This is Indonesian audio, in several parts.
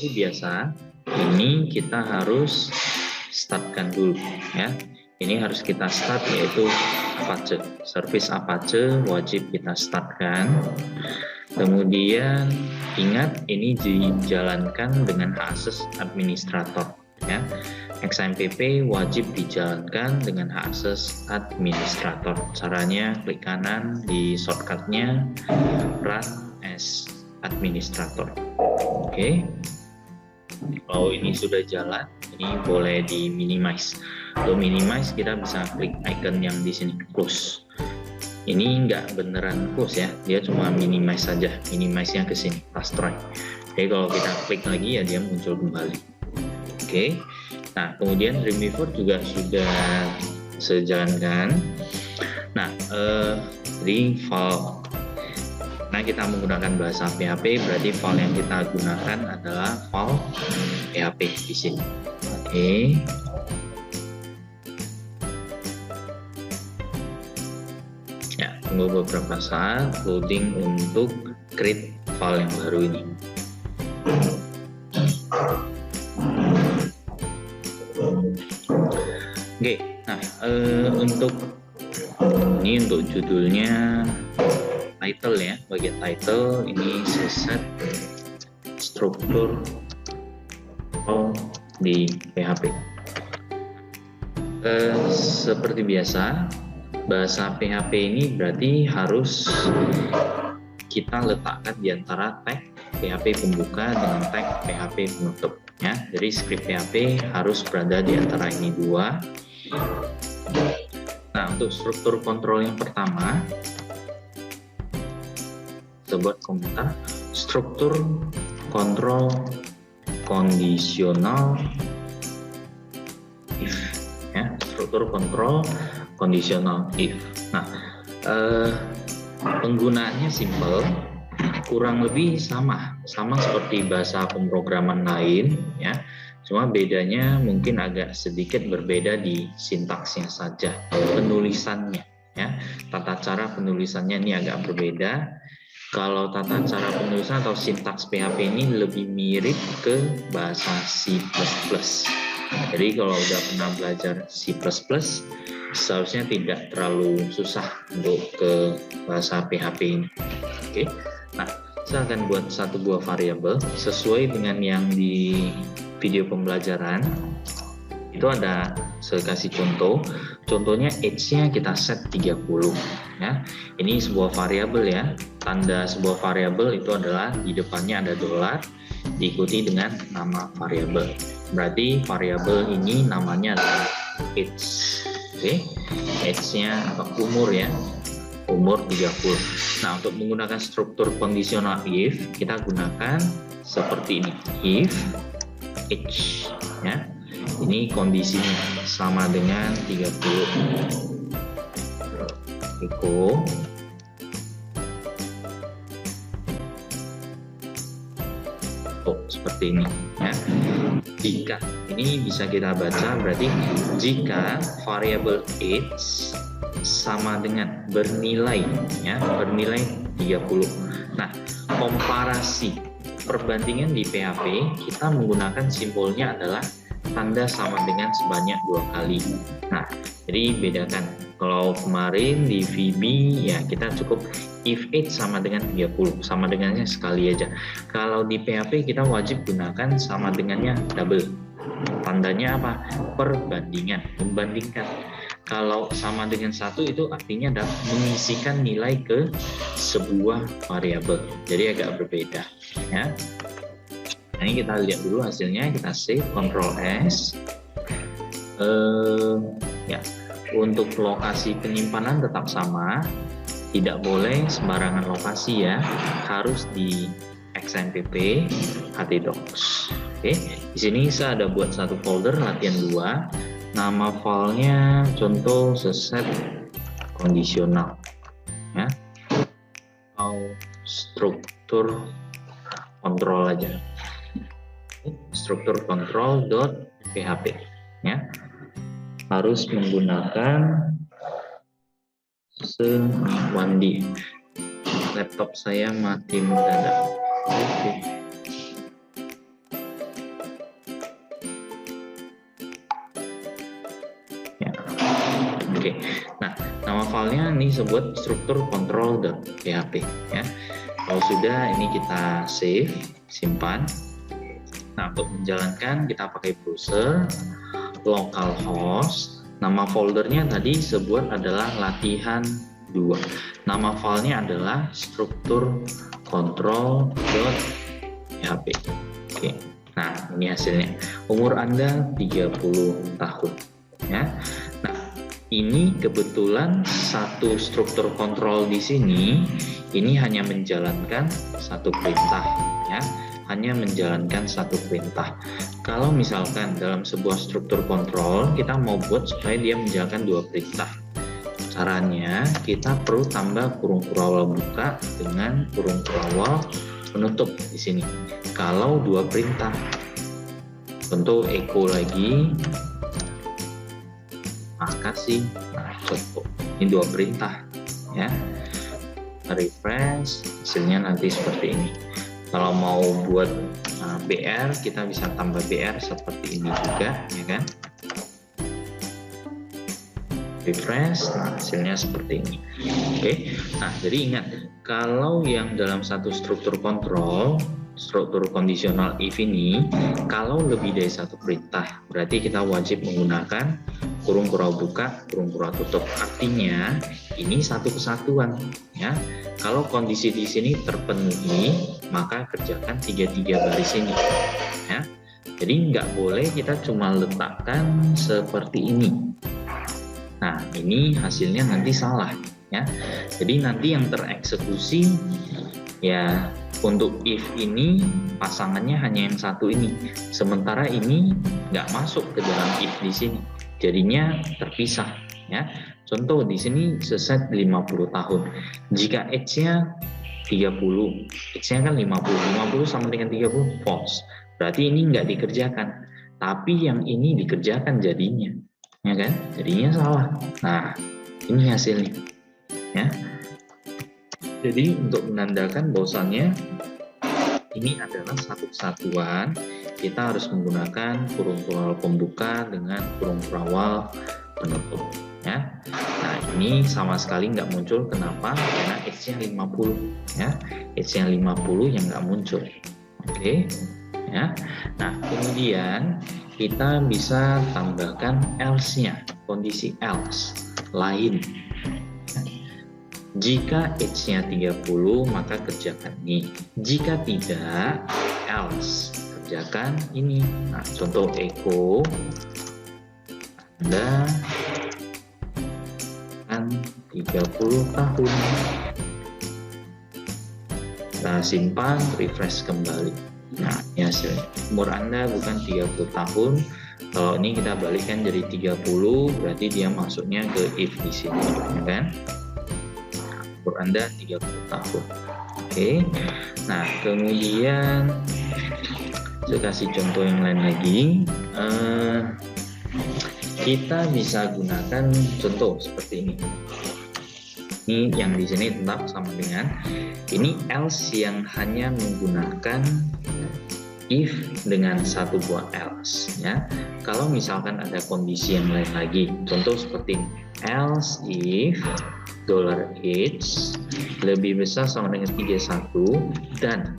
seperti biasa, ini kita harus startkan dulu ya. Ini harus kita start, yaitu Apache. Service Apache wajib kita startkan. Kemudian ingat, ini dijalankan dengan akses administrator ya. XAMPP wajib dijalankan dengan akses administrator. Caranya klik kanan di shortcutnya run as administrator. Oke. Kalau ini sudah jalan, ini boleh di minimize. Untuk minimize kita bisa klik icon yang di sini close. Ini nggak beneran close ya, dia cuma minimize saja. Minimize-nya ke sini, pas try. Oke, kalau kita klik lagi ya dia muncul kembali. Oke. Nah, kemudian Dreamweaver juga sudah sejalankan. Nah, di file, nah kita menggunakan bahasa PHP, berarti file yang kita gunakan adalah file PHP di sini. Oke. Ya, tunggu beberapa saat loading untuk create file yang baru ini. Oke, nah untuk judulnya title ya, bagian title ini saya set struktur di PHP. Seperti biasa, bahasa PHP ini berarti harus kita letakkan di antara tag PHP pembuka dengan tag PHP penutup ya. Jadi script PHP harus berada di antara ini dua. Nah, untuk struktur kontrol yang pertama, kita buat komentar struktur kontrol kondisional if ya, struktur kontrol kondisional if. Nah, penggunaannya simple, kurang lebih sama seperti bahasa pemrograman lain ya. Cuma bedanya mungkin agak sedikit berbeda di sintaksnya saja, penulisannya ya. Tata cara penulisannya ini agak berbeda. Kalau tata cara penulisan atau sintaks PHP ini lebih mirip ke bahasa C++. Jadi kalau udah pernah belajar C++, seharusnya tidak terlalu susah untuk ke bahasa PHP ini. Oke. Nah, saya akan buat satu buah variabel sesuai dengan yang di video pembelajaran. Itu ada, saya kasih contohnya age-nya kita set 30 ya. Ini sebuah variabel ya. Tanda sebuah variabel itu adalah di depannya ada $, diikuti dengan nama variabel. Berarti variabel ini namanya adalah age. Oke. Age-nya atau umur ya. Umur 30. Nah, untuk menggunakan struktur kondisional if, kita gunakan seperti ini. If age ya. Ini kondisinya sama dengan 30. Echo seperti ini ya. Jika ini bisa kita baca berarti jika variabel age sama dengan bernilai ya, bernilai 30. Nah, komparasi perbandingan di PHP kita menggunakan simbolnya adalah tanda sama dengan sebanyak 2 kali. Nah, jadi bedakan. Kalau kemarin di VB ya kita cukup if age sama dengan 30, sama dengannya sekali aja. Kalau di PHP kita wajib gunakan sama dengannya double. Tandanya apa? Perbandingan, membandingkan. Kalau sama dengan 1 itu artinya adalah mengisikan nilai ke sebuah variabel. Jadi agak berbeda ya. Nah, ini kita lihat dulu hasilnya, kita save, Ctrl S. Ya, untuk lokasi penyimpanan tetap sama, tidak boleh sembarangan lokasi ya, harus di XAMPP htdocs. Oke, di sini saya ada buat satu folder latihan 2, nama filenya contoh set kondisional ya, atau struktur kontrol aja. Struktur kontrol.php ya, harus menggunakan Wandi. Laptop saya mati mendadak. Oke. Oke. Nah, nama filenya ini sebut struktur control.php ya. Kalau sudah, ini kita save, simpan. Nah, untuk menjalankan kita pakai browser, localhost. Nama foldernya tadi sebut adalah latihan 2. Nama filenya adalah struktur control.php. Oke. Nah, ini hasilnya. Umur Anda 30 tahun ya. Nah, ini kebetulan satu struktur kontrol di sini ini hanya menjalankan satu perintah ya, hanya menjalankan satu perintah. Kalau misalkan dalam sebuah struktur kontrol kita mau buat supaya dia menjalankan dua perintah, caranya kita perlu tambah kurung kurawal buka dengan kurung kurawal penutup di sini. Kalau dua perintah, contoh echo lagi, makasih. Nah, contoh ini dua perintah ya. Refresh, hasilnya nanti seperti ini. Kalau mau buat BR, kita bisa tambah BR seperti ini juga, ya kan? Refresh, nah hasilnya seperti ini. Oke, nah jadi ingat, kalau yang dalam satu struktur kontrol, struktur kondisional if ini, kalau lebih dari satu perintah, berarti kita wajib menggunakan kurung kurau buka, kurung kurau tutup. Artinya ini satu kesatuan ya. Kalau kondisi di sini terpenuhi, maka kerjakan 3 baris ini ya. Jadi nggak boleh kita cuma letakkan seperti ini. Nah, ini hasilnya nanti salah ya. Jadi nanti yang tereksekusi ya, untuk if ini pasangannya hanya yang satu ini, sementara ini nggak masuk ke dalam if di sini, jadinya terpisah ya. Contoh di sini seset 50 tahun. Jika age-nya 30, age-nya kan 50 sama dengan 30 false. Berarti ini nggak dikerjakan, tapi yang ini dikerjakan jadinya, ya kan? Jadinya salah. Nah, ini hasilnya ya. Jadi untuk menandakan bahwasannya ini adalah satu kesatuan, kita harus menggunakan kurung kurawal pembuka dengan kurung kurawal penutup ya. Nah, ini sama sekali nggak muncul. Kenapa? Karena X-nya 50 ya. X-nya 50 yang nggak muncul. Oke ya. Nah, kemudian kita bisa tambahkan else-nya, kondisi else lain. Jika H-nya 30, maka kerjakan ini. Jika tidak, else, kerjakan ini. Nah, contoh echo, Anda akan 30 tahun. Kita simpan, refresh kembali. Nah, ini hasilnya. Umur Anda bukan 30 tahun. Kalau ini kita balikkan jadi 30, berarti dia masuknya ke if di sini, ya kan? Umur Anda 30 tahun. Oke. Nah, kemudian saya kasih contoh yang lain lagi. Kita bisa gunakan contoh seperti ini. Ini yang di sini tetap sama dengan ini else yang hanya menggunakan if dengan satu buah else ya. Kalau misalkan ada kondisi yang lain lagi, contoh seperti ini. Else if $H lebih besar sama dengan 31 dan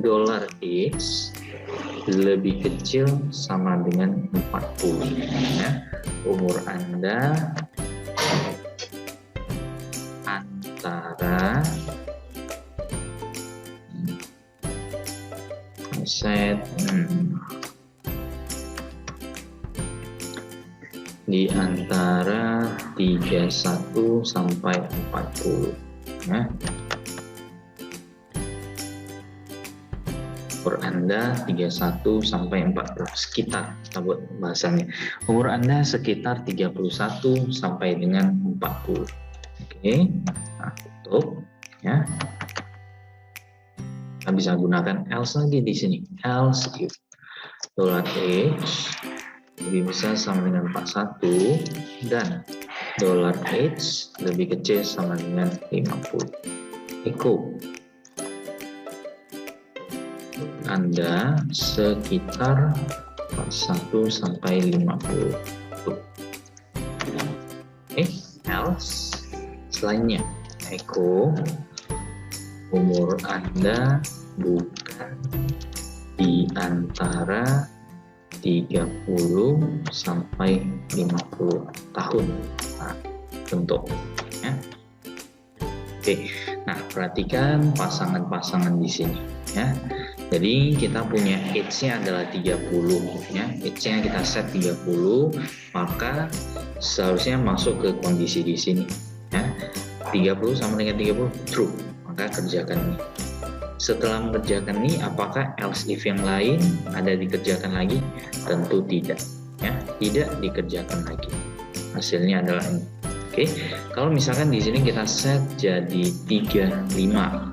$H lebih kecil sama dengan 40 ya. Umur Anda antara set di antara 31 sampai 40 ya. Umur Anda 31 sampai 40 sekitar, kita buat bahasannya. Umur Anda sekitar 31 sampai dengan 40. Oke. Nah, tutup ya. Kita bisa gunakan else lagi di sini. Else if $H lebih besar sama dengan 41 dan $H lebih kecil sama dengan 50. Echo Anda sekitar 41 sampai 50. else selainnya echo umur Anda bukan di antara 30 sampai 50 tahun. Nah, bentuknya. Oke. Nah, perhatikan pasangan-pasangan di sini ya. Jadi kita punya age-nya adalah 30 ya. Age-nya kita set 30, maka seharusnya masuk ke kondisi di sini ya. 30 sama dengan 30 true. Maka kerjakan ini. Setelah mengerjakan ini, apakah else if yang lain ada dikerjakan lagi? Tentu tidak ya. Tidak dikerjakan lagi. Hasilnya adalah ini. Oke, kalau misalkan di sini kita set jadi 35,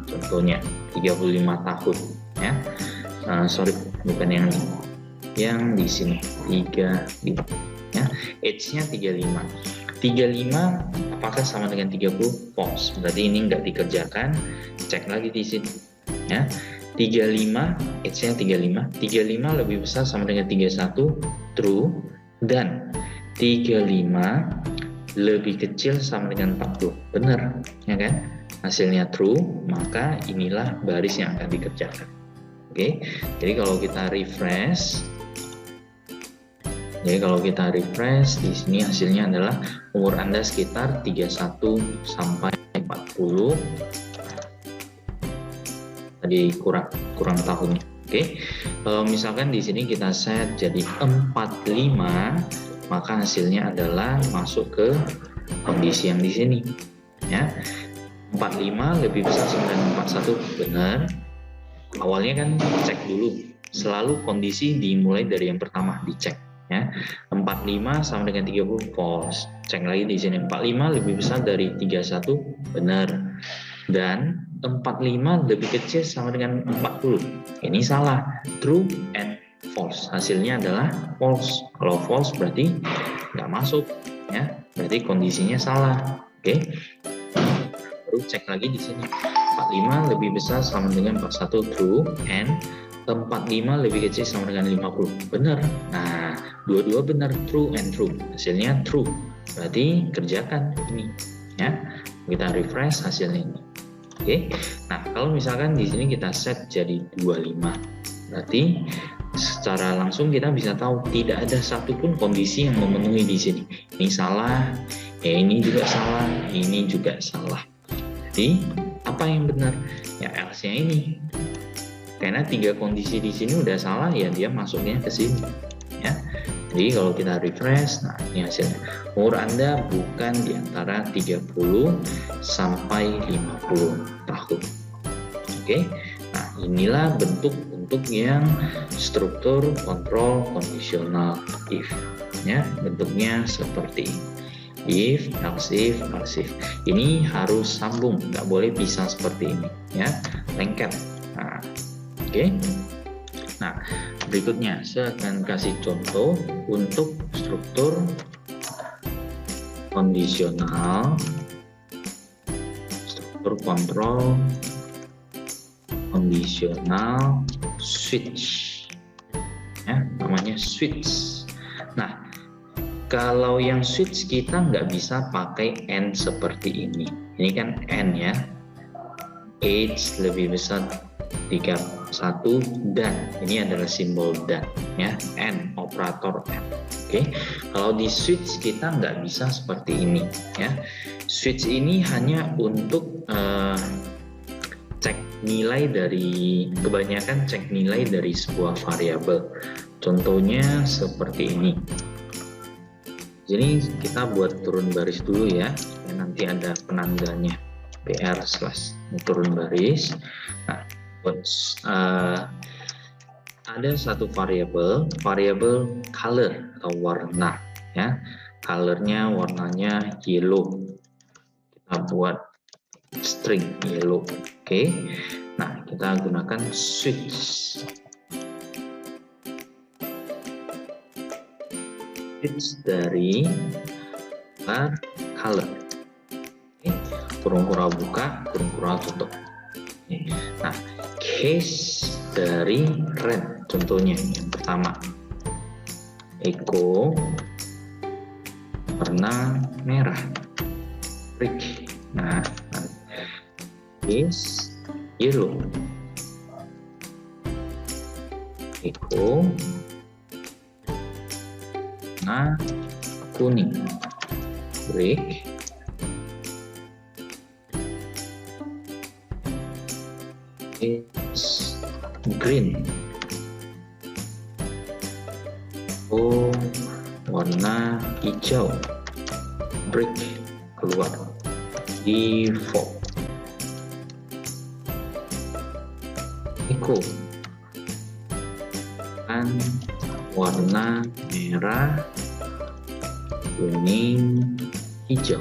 contohnya 35 tahun, ya. Sorry, bukan yang ini, yang di sini 35, ya. Age-nya 35. 35 apakah sama dengan 30? False. Berarti ini nggak dikerjakan. Cek lagi di sini, ya. 35, age-nya 35. 35 lebih besar sama dengan 31, true. Dan 35 lebih kecil sama dengan 40, benar ya kan, hasilnya true, maka inilah baris yang akan dikerjakan. Oke, jadi kalau kita refresh di sini hasilnya adalah umur Anda sekitar 31 sampai 40, tadi kurang tahunnya. Oke, kalau misalkan di sini kita set jadi 45, maka hasilnya adalah masuk ke kondisi yang di sini ya. 45 lebih besar sama dengan 41, benar. Awalnya kan cek dulu, selalu kondisi dimulai dari yang pertama dicek ya. 45 sama dengan 30 false. Cek lagi di sini, 45 lebih besar dari 31, benar. Dan 45 lebih kecil sama dengan 40, ini salah, true and false. Hasilnya adalah false. Kalau false berarti nggak masuk ya, berarti kondisinya salah. Oke, baru cek lagi di sini, 45 lebih besar sama dengan 41, true, and 45 lebih kecil sama dengan 50, benar. Nah, dua-dua benar, true and true, hasilnya true, berarti kerjakan ini ya. Kita refresh hasilnya ini. Oke, nah kalau misalkan di sini kita set jadi 25, berarti secara langsung kita bisa tahu tidak ada satupun kondisi yang memenuhi di sini. Ini salah, ya ini juga salah, ini juga salah. Jadi apa yang benar? Ya else-nya ini. Karena 3 kondisi di sini udah salah, ya dia masuknya ke sini. Ya. Jadi kalau kita refresh, nah ini hasilnya. Umur Anda bukan di antara 30 sampai 50 tahun. Oke. Nah, inilah bentuk yang struktur kontrol kondisional if ya, bentuknya seperti ini. If, else if, ini harus sambung, nggak boleh pisah seperti ini ya, lengket. Nah, oke. Nah, berikutnya saya akan kasih contoh untuk struktur kondisional, struktur kontrol kondisional switch ya, namanya switch. Nah, kalau yang switch kita nggak bisa pakai and seperti ini kan and ya, age lebih besar 31 dan ini adalah simbol dan ya, and operator and. Oke, kalau di switch kita nggak bisa seperti ini ya. Switch ini hanya untuk cek nilai dari, kebanyakan cek nilai dari sebuah variabel. Contohnya seperti ini. Jadi kita buat turun baris dulu ya, nanti ada penandanya PR/ turun baris. Nah, buat ada satu variabel color atau warna ya, colornya warnanya yellow. Kita buat string yellow. Oke. Nah, kita gunakan switch. Switch dari color. Oke. Kurung kura buka, kurung kura tutup. Oke. Nah, case dari red contohnya yang pertama. Echo warna merah, brick. Nah, is yellow, echo warna kuning, brick. Is green, warna hijau, brick keluar, default, echo kan warna merah, kuning, hijau.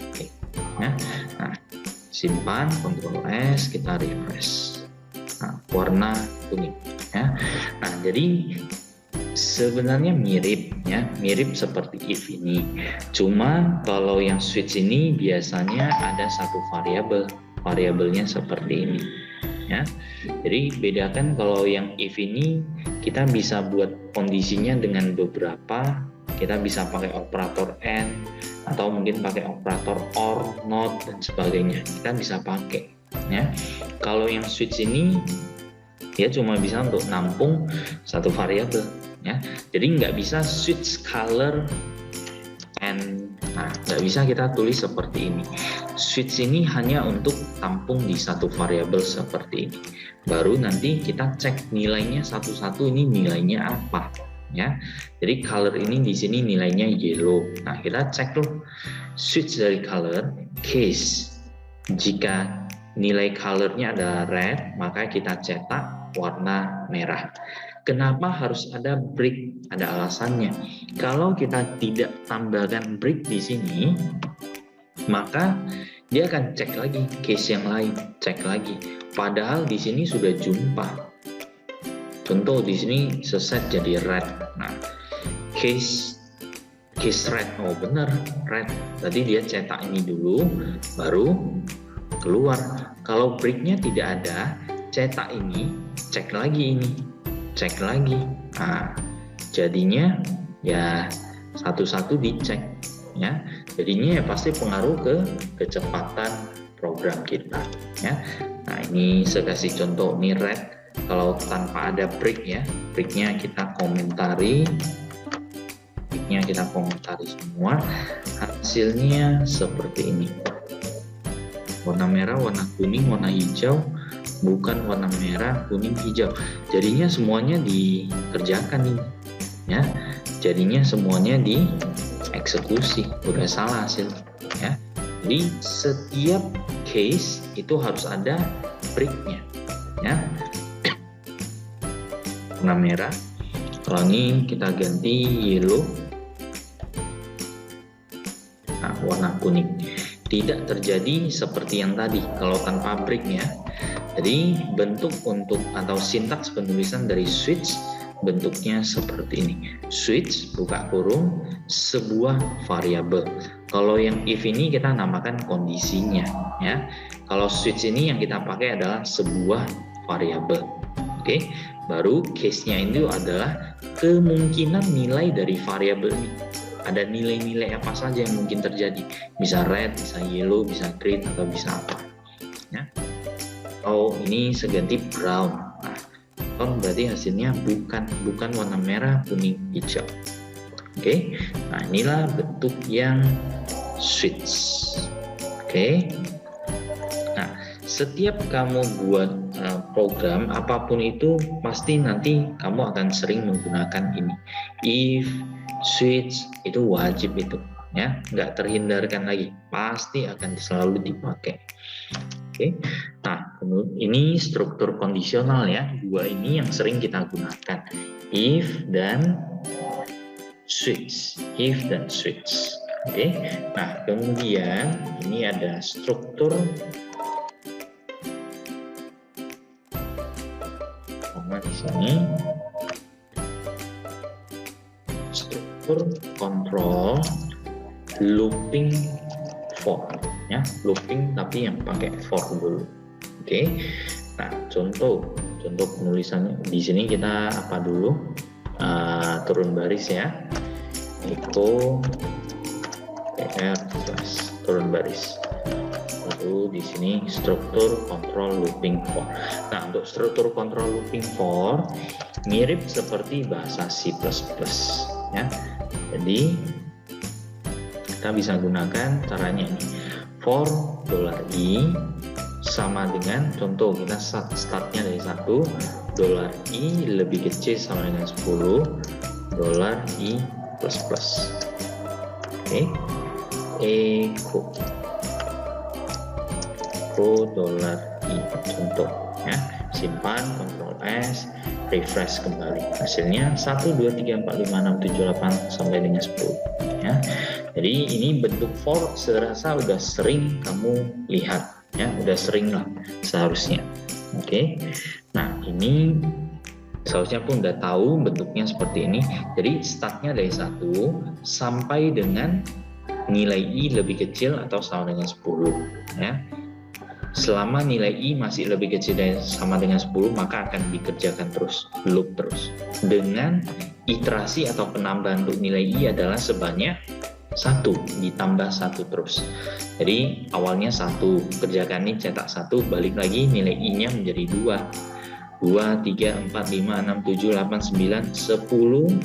Oke, ya. Nah, simpan, Ctrl S, kita refresh. Nah, warna kuning, ya. Nah, jadi sebenarnya mirip, ya, mirip seperti if ini. Cuma kalau yang switch ini biasanya ada satu variabelnya seperti ini, ya. Jadi bedakan, kalau yang if ini kita bisa buat kondisinya dengan beberapa. Kita bisa pakai operator AND atau mungkin pakai operator OR, NOT dan sebagainya. Kita bisa pakai, ya. Kalau yang switch ini dia cuma bisa untuk nampung satu variabel, ya. Jadi nggak bisa switch color and nggak bisa kita tulis seperti ini. Switch ini hanya untuk tampung di satu variabel seperti ini. Baru nanti kita cek nilainya satu-satu, ini nilainya apa, ya. Jadi color ini di sini nilainya yellow. Nah, kita cek tuh switch dari color case. Jika nilai colornya ada red, maka kita cetak warna merah. Kenapa harus ada brick? Ada alasannya. Kalau kita tidak tambahkan brick di sini, maka dia akan cek lagi case yang lain, cek lagi. Padahal di sini sudah jumpa. Contoh di sini seset jadi red. Nah, case red. Oh benar, red. Tadi dia cetak ini dulu, baru keluar. Kalau bricknya tidak ada, cetak ini, cek lagi ini, cek lagi. Nah, jadinya ya satu-satu dicek, ya. Jadinya ya pasti pengaruh ke kecepatan program kita, ya. Nah, ini saya kasih contoh, ini red. Kalau tanpa ada brick, ya, bricknya kita komentari, semua, hasilnya seperti ini. Warna merah, warna kuning, warna hijau, bukan warna merah, kuning, hijau. Jadinya semuanya dikerjakan ini, ya. Jadinya semuanya dieksekusi, udah salah hasil, ya. Jadi setiap case itu harus ada bricknya, ya. Warna merah, kalau ini kita ganti yellow. Nah, warna kuning. Tidak terjadi seperti yang tadi kalau tanpa bricknya. Jadi bentuk untuk atau sintaks penulisan dari switch bentuknya seperti ini. Switch buka kurung sebuah variabel. Kalau yang if ini kita namakan kondisinya, ya. Kalau switch ini yang kita pakai adalah sebuah variabel. Oke, baru case-nya itu adalah kemungkinan nilai dari variabel ini. Ada nilai-nilai apa saja yang mungkin terjadi, bisa red, bisa yellow, bisa green, atau bisa apa, ya. Oh, ini seganti brown. Nah, brown berarti hasilnya bukan warna merah, kuning, hijau. Oke, nah inilah bentuk yang switch. Oke, nah setiap kamu buat program apapun itu pasti nanti kamu akan sering menggunakan ini. If, switch itu wajib itu, ya, nggak terhindarkan lagi, pasti akan selalu dipakai. Oke, nah ini struktur kondisional, ya, dua ini yang sering kita gunakan, if dan switch, if dan switch. Oke, nah kemudian ini ada struktur di sini. Struktur kontrol looping for, ya, looping tapi yang pakai for dulu. Oke. Nah, contoh penulisannya di sini kita apa dulu? turun baris ya, echo PR turun baris. Lalu di sini struktur control looping for. Nah, untuk struktur control looping for mirip seperti bahasa C++ ya. Jadi kita bisa gunakan caranya ini. For $i sama dengan, contoh kita startnya dari 1, $i lebih kecil sama dengan 10, $i plus plus. Oke, echo $i contoh ya, simpan, Ctrl S, refresh kembali, hasilnya 1 2 3 4 5 6 7 8 sampai dengan 10 ya. Jadi ini bentuk for serasa udah sering kamu lihat ya, udah sering lah seharusnya. Oke. Nah, ini seharusnya pun udah tahu bentuknya seperti ini. Jadi startnya dari 1 sampai dengan nilai i lebih kecil atau sama dengan 10 ya. Selama nilai i masih lebih kecil dari sama dengan 10, maka akan dikerjakan terus, loop terus. Dengan iterasi atau penambahan untuk nilai i adalah sebanyak 1, ditambah 1 terus. Jadi awalnya 1, kerjakan ini cetak 1, balik lagi nilai i-nya menjadi 2. 2, 3, 4, 5, 6, 7, 8, 9, 10,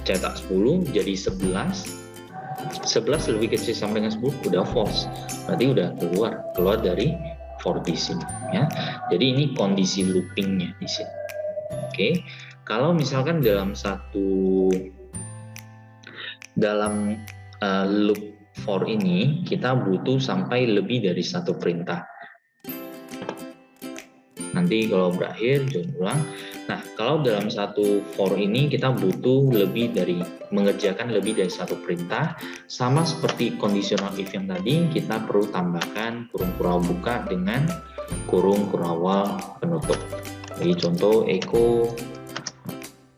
cetak 10 jadi 11. 11 lebih kecil sampai dengan 10 udah false, berarti udah keluar dari for di sini ya. Jadi ini kondisi loopingnya di sini. Oke, kalau misalkan dalam loop for ini kita butuh sampai lebih dari 1 perintah. Nanti kalau berakhir jangan ulang. Nah, kalau dalam satu for ini kita butuh mengerjakan lebih dari 1 perintah, sama seperti conditional if yang tadi, kita perlu tambahkan kurung kurawal buka dengan kurung kurawal penutup. Jadi contoh echo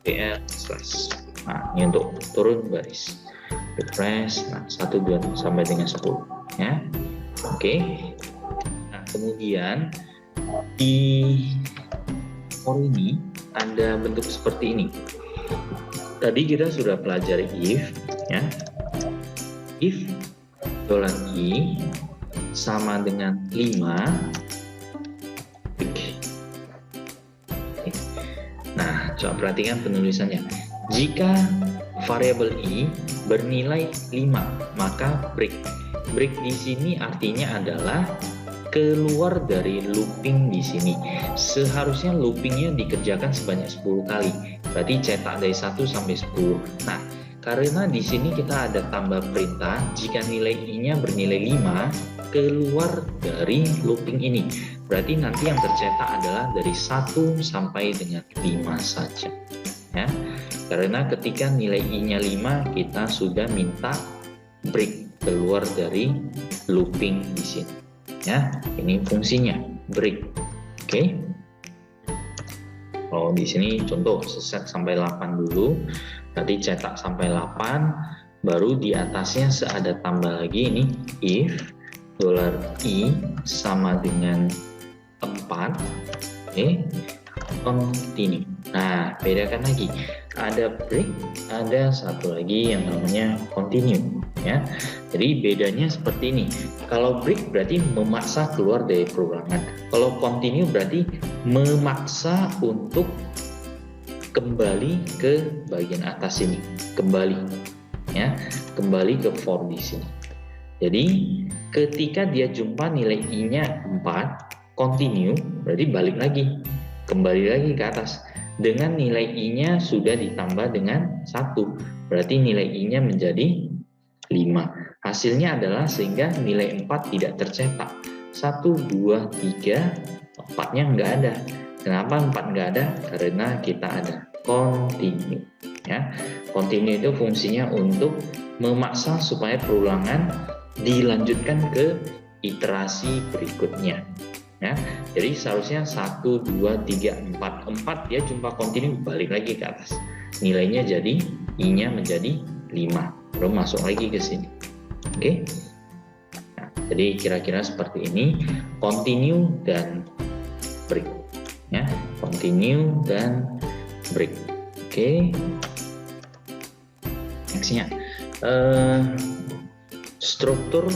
PR slash. Nah, ini untuk turun baris. Refresh, nah 1 2 sampai dengan 10 ya. Oke. Nah, kemudian di for ini ada bentuk seperti ini. Tadi kita sudah pelajari if ya. If $i sama dengan 5. Nah, coba perhatikan penulisannya. Jika variabel i bernilai 5, maka break. Break di sini artinya adalah keluar dari looping di sini. Seharusnya loopingnya dikerjakan sebanyak 10 kali. Berarti cetak dari 1 sampai 10. Nah, karena di sini kita ada tambah perintah, jika nilai i-nya bernilai 5, keluar dari looping ini. Berarti nanti yang tercetak adalah dari 1 sampai dengan 5 saja. Ya. Karena ketika nilai i-nya 5, kita sudah minta break, keluar dari looping di sini. Ya, ini fungsinya break. Oke. Kalau di sini contoh set sampai 8 dulu, nanti cetak sampai 8, baru di atasnya ada tambah lagi ini if $i sama dengan 4, oke, continue. Nah, bedakan lagi, ada break, ada satu lagi yang namanya continue ya. Jadi bedanya seperti ini. Kalau break berarti memaksa keluar dari programan. Kalau continue berarti memaksa untuk kembali ke bagian atas ini, kembali ya, kembali ke for di sini. Jadi ketika dia jumpa nilai i-nya 4, continue berarti balik lagi, kembali lagi ke atas. Dengan nilai i-nya sudah ditambah dengan 1, berarti nilai i-nya menjadi 5. Hasilnya adalah sehingga nilai 4 tidak tercetak. 1, 2, 3, 4-nya nggak ada. Kenapa 4 nggak ada? Karena kita ada continue. Ya, continue itu fungsinya untuk memaksa supaya perulangan dilanjutkan ke iterasi berikutnya. Ya, jadi seharusnya 1, 2, 3, 4 dia jumpa continue, balik lagi ke atas. Nilainya jadi i-nya menjadi 5, baru masuk lagi ke sini. Oke. Nah, jadi kira-kira seperti ini, continue dan break. Ya, continue dan break. Oke. Nextnya struktur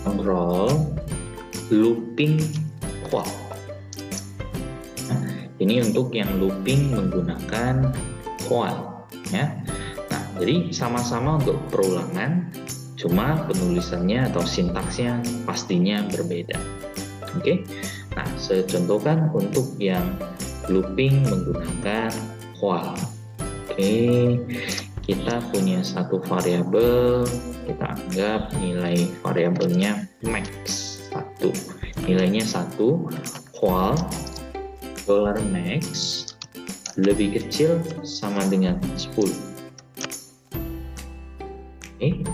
kontrol looping while. Ini untuk yang looping menggunakan while, ya. Nah, jadi sama-sama untuk perulangan, cuma penulisannya atau sintaksnya pastinya berbeda. Oke. Nah, saya contohkan untuk yang looping menggunakan while. Oke. Kita punya satu variabel, kita anggap nilai variabelnya max 1. Nilainya 1, while $max lebih kecil sama dengan 10. Oke.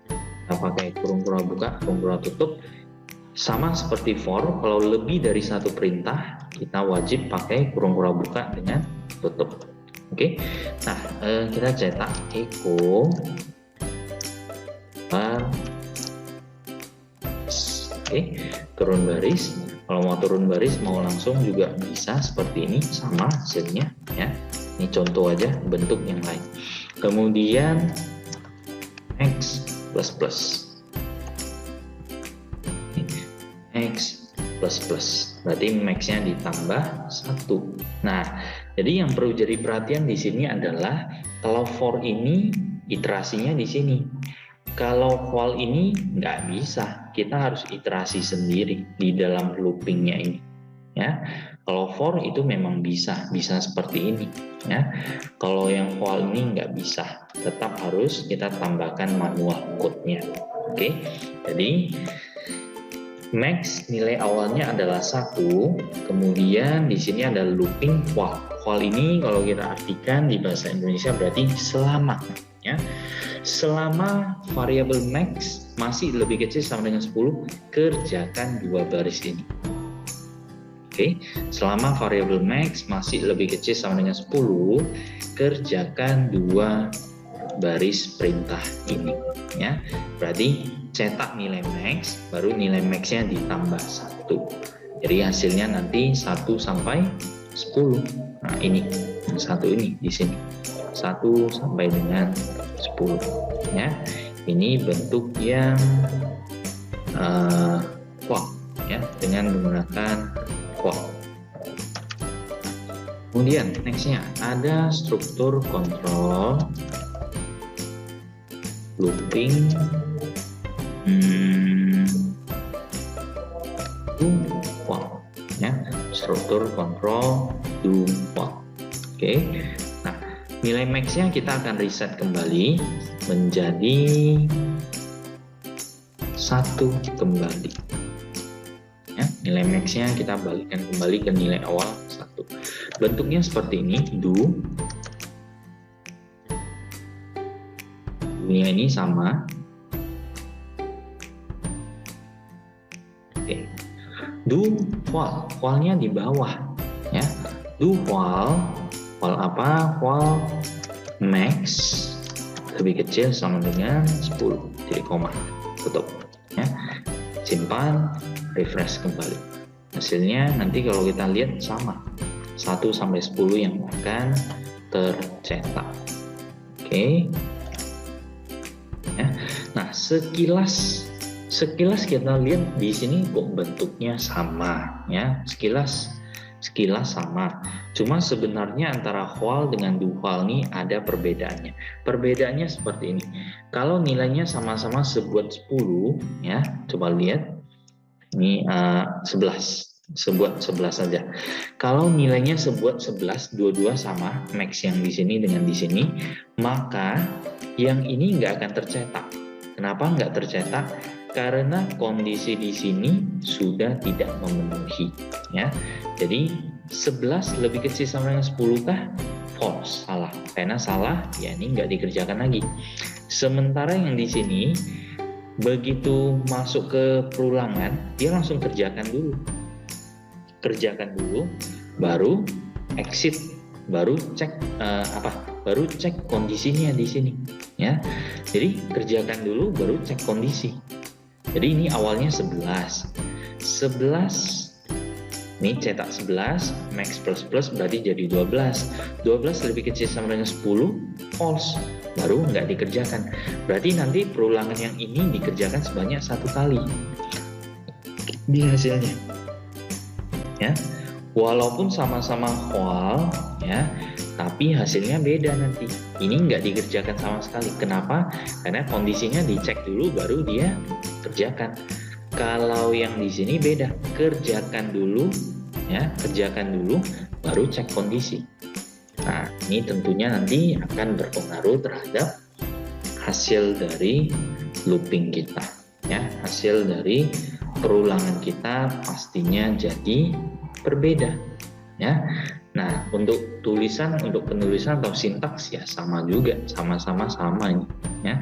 Kita pakai kurung kurang buka, kurung kurang tutup. Sama seperti for, kalau lebih dari satu perintah, kita wajib pakai kurung kurang buka dengan tutup. Oke. Nah, kita cetak echo oke, turun baris. Kalau mau turun baris, mau langsung juga bisa seperti ini, sama hasilnya, ya. Ini contoh aja bentuk yang lain. Kemudian x plus plus, x plus plus, berarti max-nya ditambah 1. Nah, jadi yang perlu jadi perhatian di sini adalah kalau for ini iterasinya di sini. Kalau while ini nggak bisa, kita harus iterasi sendiri di dalam loopingnya ini, ya. Kalau for itu memang bisa seperti ini, ya. Kalau yang while ini nggak bisa, tetap harus kita tambahkan manual code-nya. Oke, jadi max nilai awalnya adalah 1, kemudian di sini ada looping while. While ini kalau kita artikan di bahasa Indonesia berarti selama, ya. Selama variabel max masih lebih kecil sama dengan 10, kerjakan 2 baris ini. Oke, selama variabel max masih lebih kecil sama dengan 10, kerjakan 2 baris perintah ini, ya. Berarti cetak nilai max, baru nilai max-nya ditambah 1. Jadi hasilnya nanti 1 sampai 10. Nah, ini 1 ini di sini. 1 sampai dengan 10, ya. Ini bentuk yang while, ya, dengan menggunakan while. Kemudian nextnya ada struktur kontrol looping do while, ya. Struktur kontrol do while. Oke. Nah, nilai max-nya kita akan reset kembali menjadi 1 kembali. Ya, nilai max-nya kita balikkan kembali ke nilai awal 1. Bentuknya seperti ini, do. Do-nya ini sama. Oke. Do while, while-nya di bawah, ya. Do while apa? While max lebih kecil sama dengan 10, jadi koma, tutup, ya. Simpan, refresh kembali. Hasilnya nanti kalau kita lihat sama, 1 sampai 10 yang akan tercetak. Oke. Ya. Nah, sekilas kita lihat di sini kok bentuknya sama, ya. Sekilas sama. Cuma sebenarnya antara while dengan do while ini ada perbedaannya. Perbedaannya seperti ini. Kalau nilainya sama-sama sebuat 10, ya, coba lihat. Ini 11. Sebuat 11 saja. Kalau nilainya sebuat 11, dua-dua sama, max yang di sini dengan di sini, maka yang ini nggak akan tercetak. Kenapa nggak tercetak? Karena kondisi di sini sudah tidak memenuhi, ya. Jadi 11 lebih kecil sama dengan 10 kah? False, salah. Karena salah, ya ini nggak dikerjakan lagi. Sementara yang di sini begitu masuk ke perulangan, dia langsung kerjakan dulu, baru exit, baru cek baru cek kondisinya di sini, ya. Jadi kerjakan dulu, baru cek kondisi. Jadi ini awalnya 11 Ini cetak 11, max plus plus berarti jadi 12. 12 lebih kecil sama dengan 10, false. Baru nggak dikerjakan. Berarti nanti perulangan yang ini dikerjakan sebanyak 1 kali di hasilnya. Ya, walaupun sama-sama whole, ya, tapi hasilnya beda nanti. Ini nggak dikerjakan sama sekali. Kenapa? Karena kondisinya dicek dulu baru dia kerjakan. Kalau yang di sini beda, kerjakan dulu, ya, kerjakan dulu, baru cek kondisi. Nah, ini tentunya nanti akan berpengaruh terhadap hasil dari looping kita, ya, hasil dari perulangan kita pastinya jadi berbeda, ya. Nah, untuk penulisan atau sintaks ya sama juga, sama-sama sama ini, ya.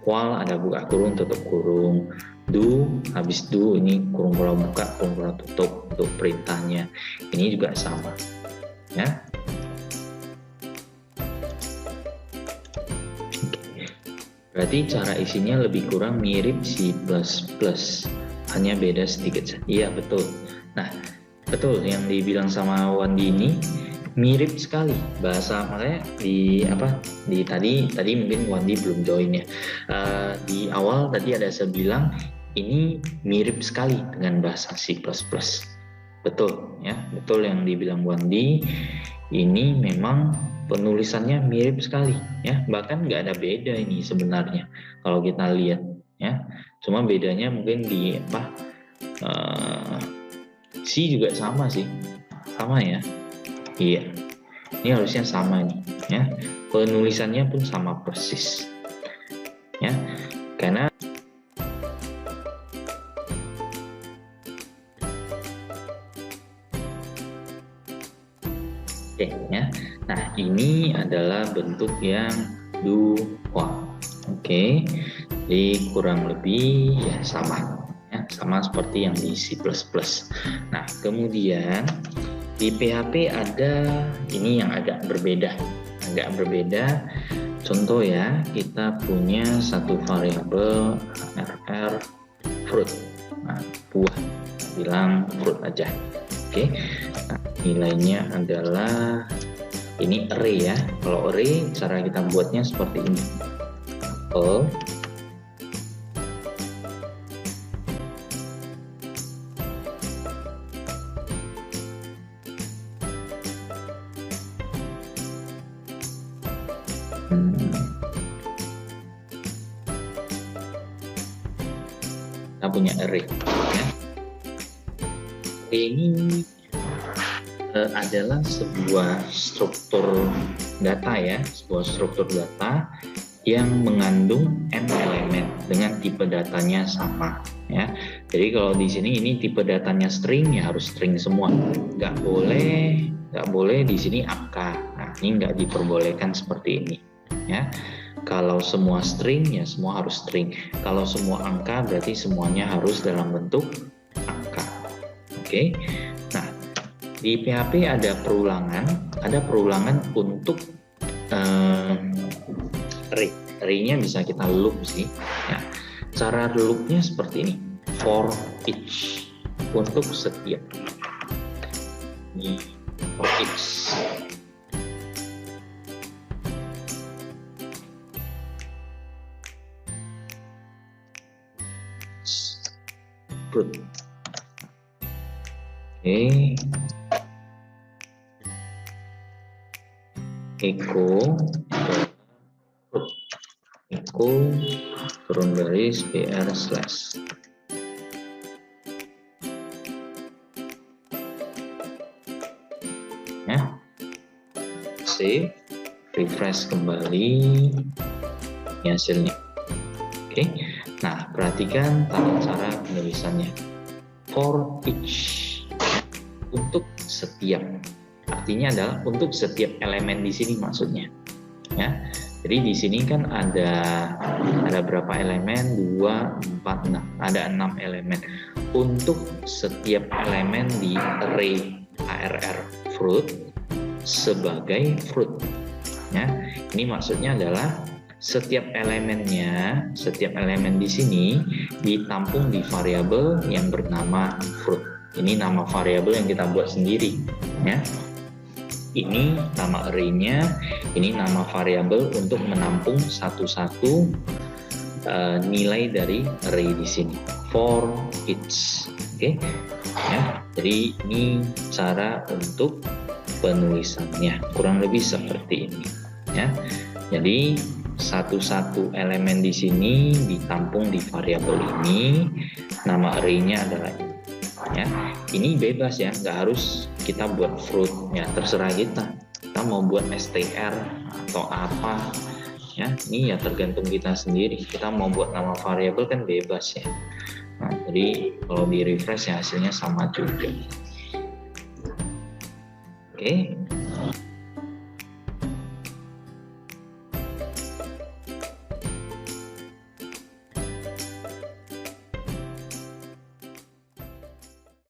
While ada buka kurung, tutup kurung, do, habis do ini kurung buka, kurung tutup untuk perintahnya. Ini juga sama, ya. Berarti cara isinya lebih kurang mirip C++, hanya beda sedikit saja. Iya, betul. Nah, betul yang dibilang sama Wandi ini mirip sekali bahasa, makanya di tadi mungkin Wandi belum join ya. Di awal tadi ada saya bilang ini mirip sekali dengan bahasa C++. Betul ya, betul yang dibilang Wandi. Ini memang penulisannya mirip sekali ya, bahkan nggak ada beda ini sebenarnya kalau kita lihat ya. Cuma bedanya mungkin di C juga sama sih, sama ya. Iya, ini harusnya sama nih ya. Penulisannya pun sama persis ya, karena oke ya. Nah, ini adalah bentuk yang do while. Oke, jadi kurang lebih ya sama ya, sama seperti yang di C++. Nah, kemudian di PHP ada ini yang agak berbeda. Contoh ya, kita punya satu variabel rr fruit. Nah, buah, bilang fruit aja. Oke. Nah, nilainya adalah ini array ya. Kalau array cara kita buatnya seperti ini. Apple kita punya array ya. Ini adalah sebuah struktur data ya, sebuah struktur data yang mengandung n elemen dengan tipe datanya sama ya. Jadi kalau di sini ini tipe datanya string ya harus string semua, nggak boleh di sini angka. Nah, ini nggak diperbolehkan seperti ini ya. Kalau semua string ya semua harus string. Kalau semua angka berarti semuanya harus dalam bentuk angka. Oke. Nah, di PHP ada perulangan untuk array-nya bisa kita loop sih. Ya. Cara loopnya seperti ini, for each, untuk setiap. Ini for each. Fruit. Oke. Echo turun garis br slash. Ya, save, refresh kembali, ini hasilnya. Oke, nah perhatikan tata cara penulisannya. For each, untuk setiap. Artinya adalah untuk setiap elemen di sini maksudnya. Ya. Jadi di sini kan ada berapa elemen? 2, 4, 6. Ada 6 elemen. Untuk setiap elemen di array ARR fruit sebagai fruit. Ya. Ini maksudnya adalah setiap elemen di sini ditampung di variabel yang bernama fruit. Ini nama variabel yang kita buat sendiri, ya. Ini nama array-nya, ini nama variabel untuk menampung satu-satu nilai dari array di sini. For each, oke? Ya, jadi ini cara untuk penulisannya, kurang lebih seperti ini, ya. Jadi satu-satu elemen di sini ditampung di variabel ini, nama array-nya adalah ini. Ya, ini bebas ya, nggak harus kita buat fruit, ya terserah kita mau buat str atau apa, ya ini ya tergantung kita sendiri. Kita mau buat nama variabel kan bebas ya. Nah, jadi kalau di refresh ya hasilnya sama juga. Oke.